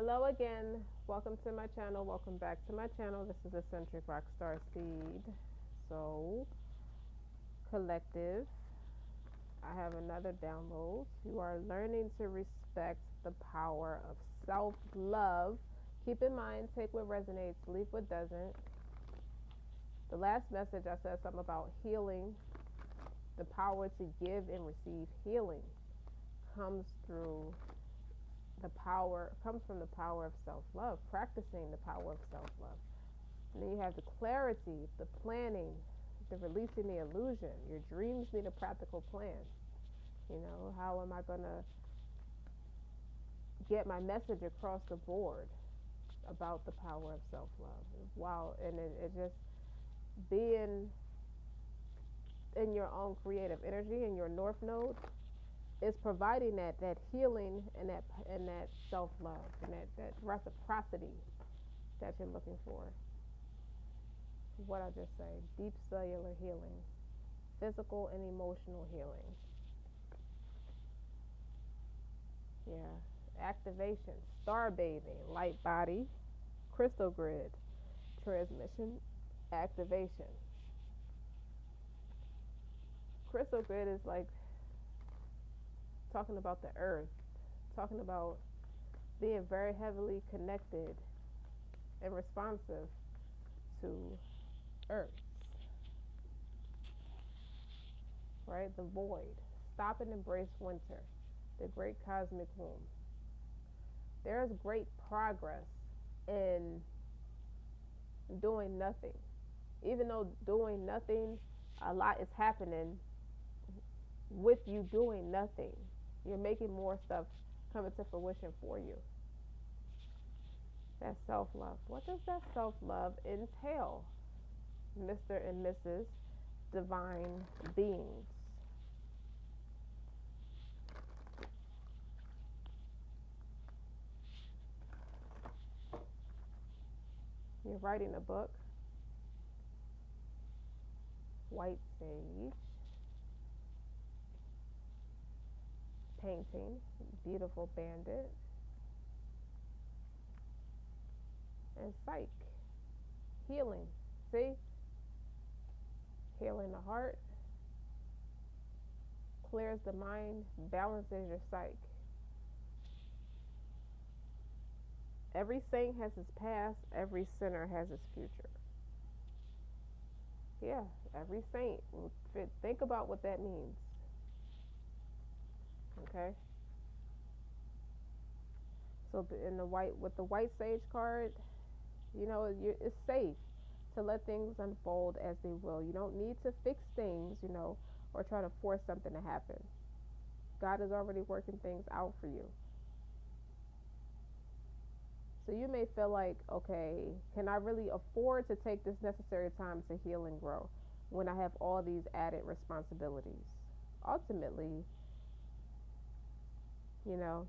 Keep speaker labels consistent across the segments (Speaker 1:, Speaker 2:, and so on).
Speaker 1: Hello again. Welcome to my channel. Welcome back to my channel. This is Eccentric RockStar'Seed. So, collective, I have another download. You are learning to respect the power of self love. Keep in mind, take what resonates, leave what doesn't. The last message I said something about healing. The power to give and receive healing comes through comes from the power of self-love, practicing the power of self-love. And then you have the clarity, the planning, the releasing the illusion. Your dreams need a practical plan. How am I going to get my message across the board about the power of self-love? Wow, and it just being in your own creative energy in your north node is providing that healing and that self-love and that reciprocity that you're looking for. What I just say, deep cellular healing, physical and emotional healing. Yeah. Activation, star bathing, light body, crystal grid, transmission, activation. Crystal grid is like talking about the earth, talking about being very heavily connected and responsive to earth, right? The void. Stop and embrace winter, the great cosmic womb. There is great progress in doing nothing. Even though doing nothing, a lot is happening with you doing nothing. You're making more stuff coming to fruition for you. That's self love. What does that self love entail, Mr. and Mrs. Divine Beings? You're writing a book, white sage, painting, beautiful bandit, and psych, healing. See? Healing the heart, clears the mind, balances your psyche. Every saint has his past, every sinner has his future. Yeah, every saint. Think about what that means. Okay? So in the white with the white sage card, it's safe to let things unfold as they will. You don't need to fix things, or try to force something to happen. God is already working things out for you. So you may feel like, okay, can I really afford to take this necessary time to heal and grow when I have all these added responsibilities? Ultimately, you know,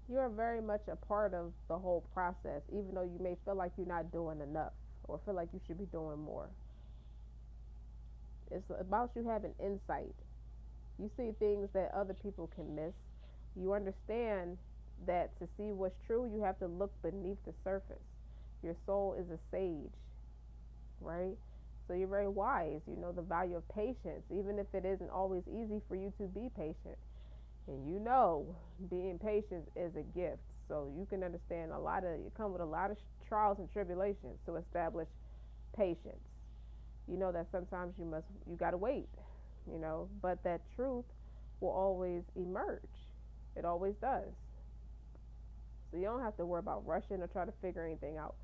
Speaker 1: you are very much a part of the whole process, even though you may feel like you're not doing enough or feel like you should be doing more. It's about you having insight. You see things that other people can miss. You understand that to see what's true, you have to look beneath the surface. Your soul is a sage, right? So you're very wise. You know the value of patience, even if it isn't always easy for you to be patient. And being patient is a gift. So you can understand you come with a lot of trials and tribulations to establish patience. You know that sometimes you got to wait, but that truth will always emerge. It always does. So you don't have to worry about rushing or try to figure anything out.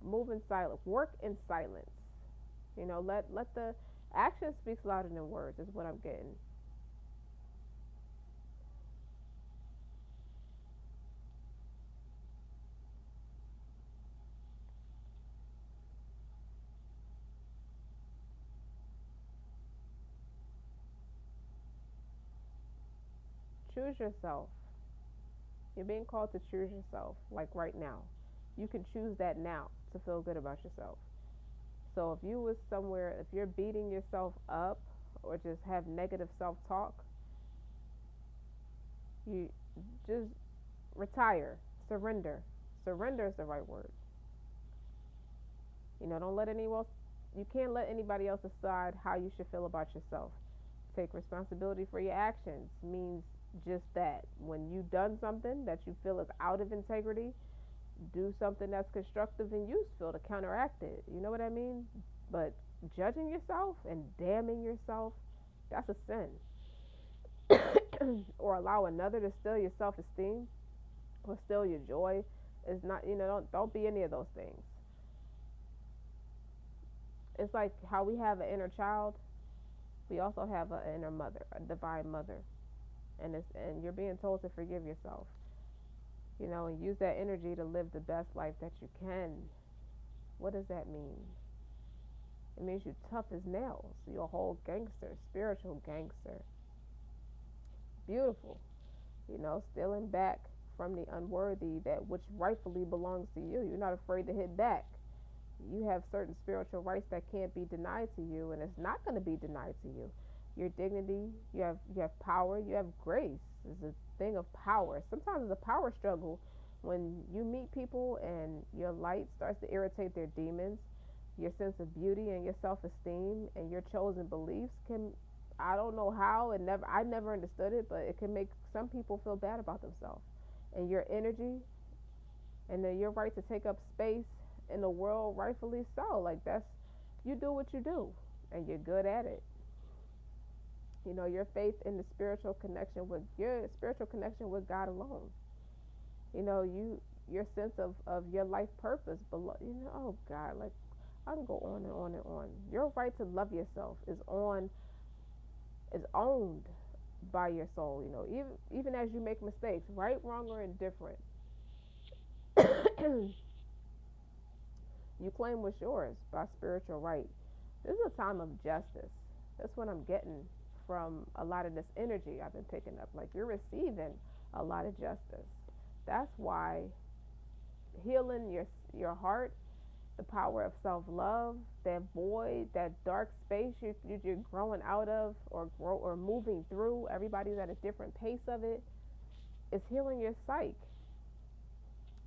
Speaker 1: Move in silence. Work in silence. Let the action speaks louder than words is what I'm getting. Choose yourself. You're being called to choose yourself, like right now. You can choose that now to feel good about yourself. So if you're beating yourself up or just have negative self talk, You just retire, surrender. Surrender is the right word. Don't let anyone else, you can't let anybody else decide how you should feel about yourself. Take responsibility for your actions means just that. When you've done something that you feel is out of integrity, do something that's constructive and useful to counteract it. You know what I mean? But judging yourself and damning yourself, that's a sin. Or allow another to steal your self esteem or steal your joy is not, don't be any of those things. It's like how we have an inner child, we also have an inner mother, a divine mother. And you're being told to forgive yourself, and use that energy to live the best life that you can. What does that mean? It means you're tough as nails. You're a whole gangster, spiritual gangster. Beautiful. Stealing back from the unworthy that which rightfully belongs to you. You're not afraid to hit back. You have certain spiritual rights that can't be denied to you, and it's not going to be denied to you. Your dignity, you have power, you have grace. It's a thing of power. Sometimes it's a power struggle when you meet people and your light starts to irritate their demons. Your sense of beauty and your self-esteem and your chosen beliefs can, I don't know how, and I never understood it, but it can make some people feel bad about themselves. And your energy and then your right to take up space in the world, rightfully so. Like, that's, you do what you do and you're good at it. Your faith in the spiritual connection with God alone. Your sense of your life purpose below, oh God, like, I can go on and on and on. Your right to love yourself is owned by your soul. Even as you make mistakes, right, wrong, or indifferent, you claim what's yours by spiritual right. This is a time of justice. That's what I'm getting from a lot of this energy I've been picking up. Like, you're receiving a lot of justice. That's why healing your heart, the power of self-love, that void, that dark space you're growing out of or moving through. Everybody's at a different pace of it. It's healing your psyche.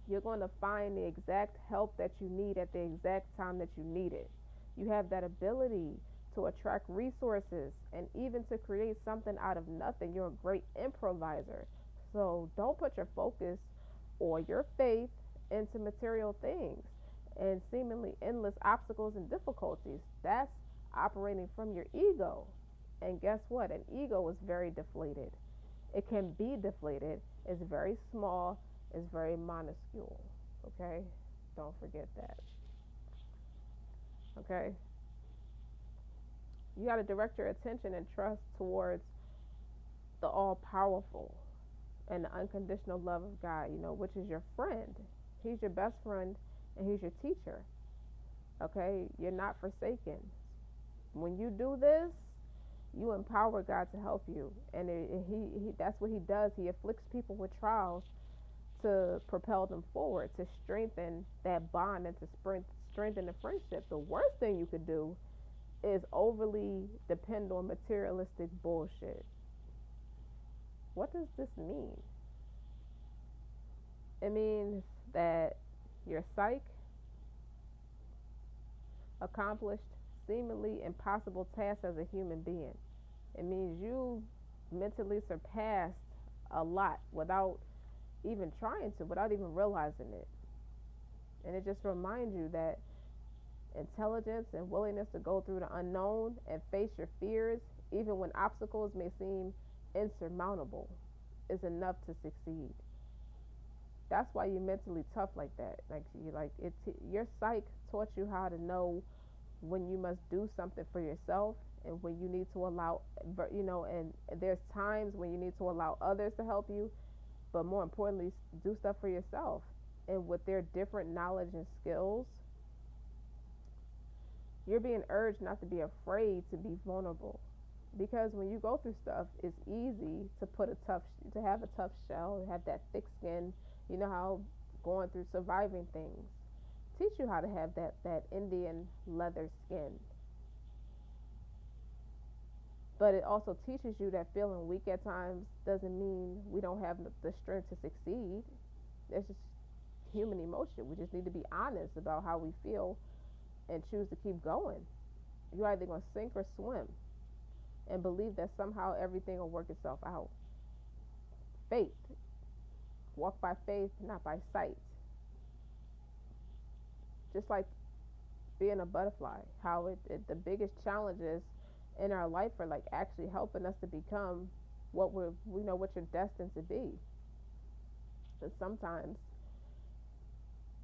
Speaker 1: You're going to find the exact help that you need at the exact time that you need it. You have that ability to attract resources and even to create something out of nothing. You're a great improviser. So don't put your focus or your faith into material things and seemingly endless obstacles and difficulties. That's operating from your ego. And guess what? An ego is very deflated. It can be deflated. It's very small. It's very minuscule. Okay? Don't forget that. Okay? You got to direct your attention and trust towards the all-powerful and the unconditional love of God, which is your friend. He's your best friend and he's your teacher. Okay? You're not forsaken. When you do this, you empower God to help you. And he that's what he does. He afflicts people with trials to propel them forward, to strengthen that bond and to strengthen the friendship. The worst thing you could do is overly depend on materialistic bullshit. What does this mean? It means that your psyche accomplished seemingly impossible tasks as a human being. It means you mentally surpassed a lot without even trying to, without even realizing it. And it just reminds you that intelligence and willingness to go through the unknown and face your fears, even when obstacles may seem insurmountable, is enough to succeed. That's why you're mentally tough like that. Your psyche taught you how to know when you must do something for yourself and when you need to allow, and there's times when you need to allow others to help you, but more importantly, do stuff for yourself. And with their different knowledge and skills, you're being urged not to be afraid to be vulnerable. Because when you go through stuff, it's easy to have a tough shell, have that thick skin. You know how going through surviving things teach you how to have that Indian leather skin. But it also teaches you that feeling weak at times doesn't mean we don't have the strength to succeed. It's just human emotion. We just need to be honest about how we feel and choose to keep going. You're either going to sink or swim, and believe that somehow everything will work itself out. Faith. Walk by faith, not by sight. Just like being a butterfly, how the biggest challenges in our life are like actually helping us to become what we know what you're destined to be. But sometimes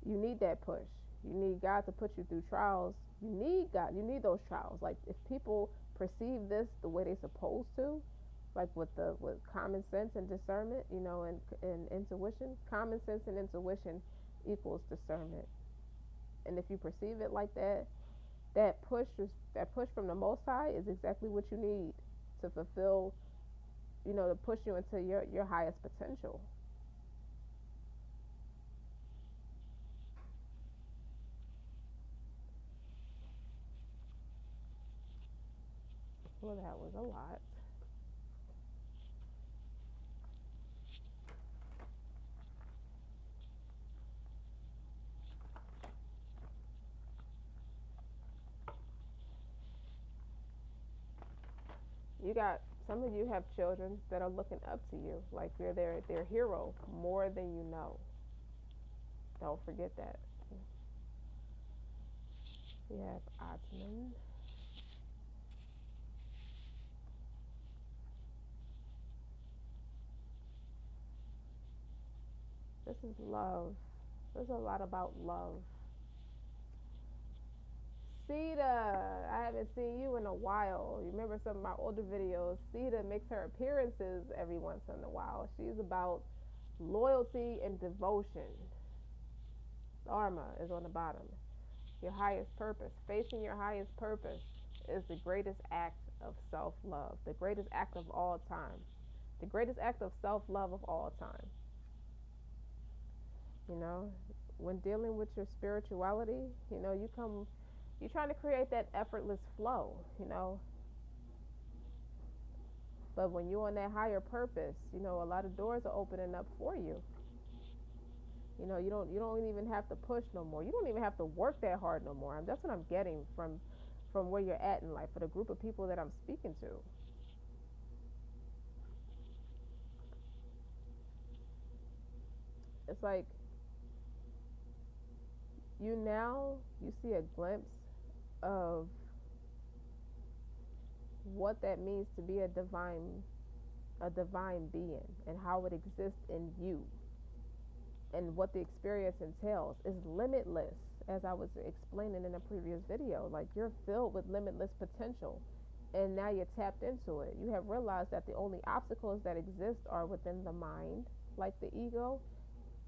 Speaker 1: you need that push. You need God to put you through trials. You need God. You need those trials. Like if people perceive this the way they're supposed to, like with common sense and discernment, and intuition. Common sense and intuition equals discernment. And if you perceive it like that, that push from the Most High is exactly what you need to fulfill, to push you into your highest potential. Well, that was a lot. You got some of you have children that are looking up to you, like you're their hero more than you know. Don't forget that. We have Atman. This is love. There's a lot about love. Sita, I haven't seen you in a while. You remember some of my older videos? Sita makes her appearances every once in a while. She's about loyalty and devotion. Dharma is on the bottom. Your highest purpose. Facing your highest purpose is the greatest act of self love, the greatest act of all time, the greatest act of self love of all time. You know, when dealing with your spirituality, you're trying to create that effortless flow. But when you're on that higher purpose, a lot of doors are opening up for you. You don't even have to push no more. You don't even have to work that hard no more. That's what I'm getting from where you're at in life, for the group of people that I'm speaking to. It's like you see a glimpse of what that means to be a divine being, and how it exists in you, and what the experience entails is limitless. As I was explaining in a previous video, like you're filled with limitless potential, and now you're tapped into it. You have realized that the only obstacles that exist are within the mind, like the ego,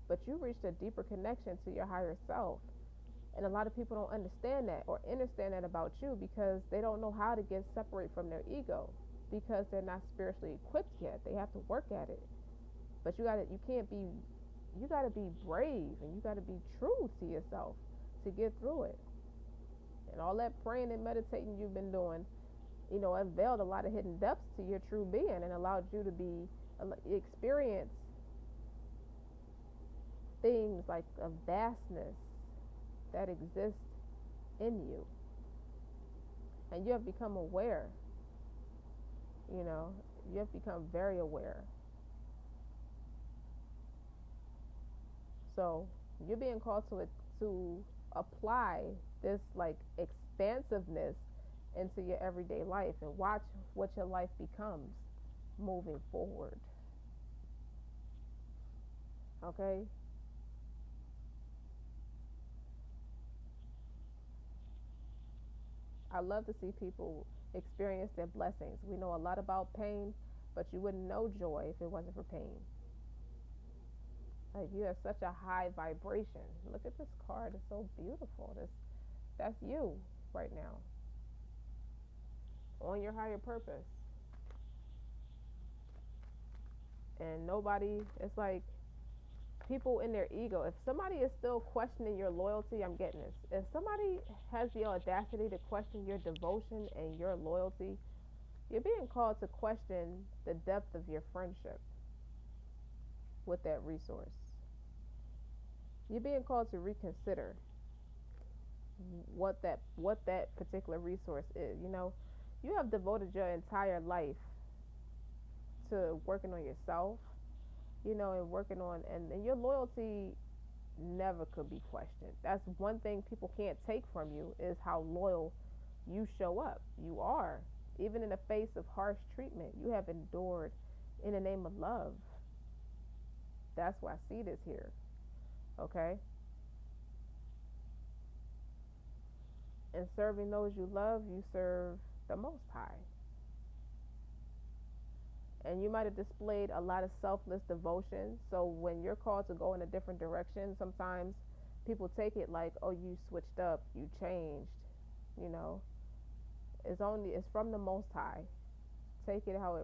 Speaker 1: but you reached a deeper connection to your higher self. And a lot of people don't understand that or understand that about you, because they don't know how to get separate from their ego, because they're not spiritually equipped yet. They have to work at it. But you gotta be brave, and you gotta be true to yourself to get through it. And all that praying and meditating you've been doing, unveiled a lot of hidden depths to your true being, and allowed you to experience things like a vastness that exists in you. And you have become aware. You have become very aware. So you're being called to apply this like expansiveness into your everyday life, and watch what your life becomes moving forward. Okay? I love to see people experience their blessings. We know a lot about pain, but you wouldn't know joy if it wasn't for pain. Like, you have such a high vibration. Look at this card. It's so beautiful. That's you right now. On your higher purpose. And nobody, it's like people in their ego. If somebody is still questioning your loyalty, I'm getting this. If somebody has the audacity to question your devotion and your loyalty, You're being called to question the depth of your friendship with that resource. You're being called to reconsider what that particular resource is. You have devoted your entire life to working on yourself, and working on and your loyalty never could be questioned. That's one thing people can't take from you is how loyal you show up. You are. Even in the face of harsh treatment, you have endured in the name of love. That's why seed is here. Okay? And serving those you love, you serve the Most High. And you might have displayed a lot of selfless devotion. So when you're called to go in a different direction, sometimes people take it like, oh, you switched up, you changed. You know, it's from the Most High. Take it how it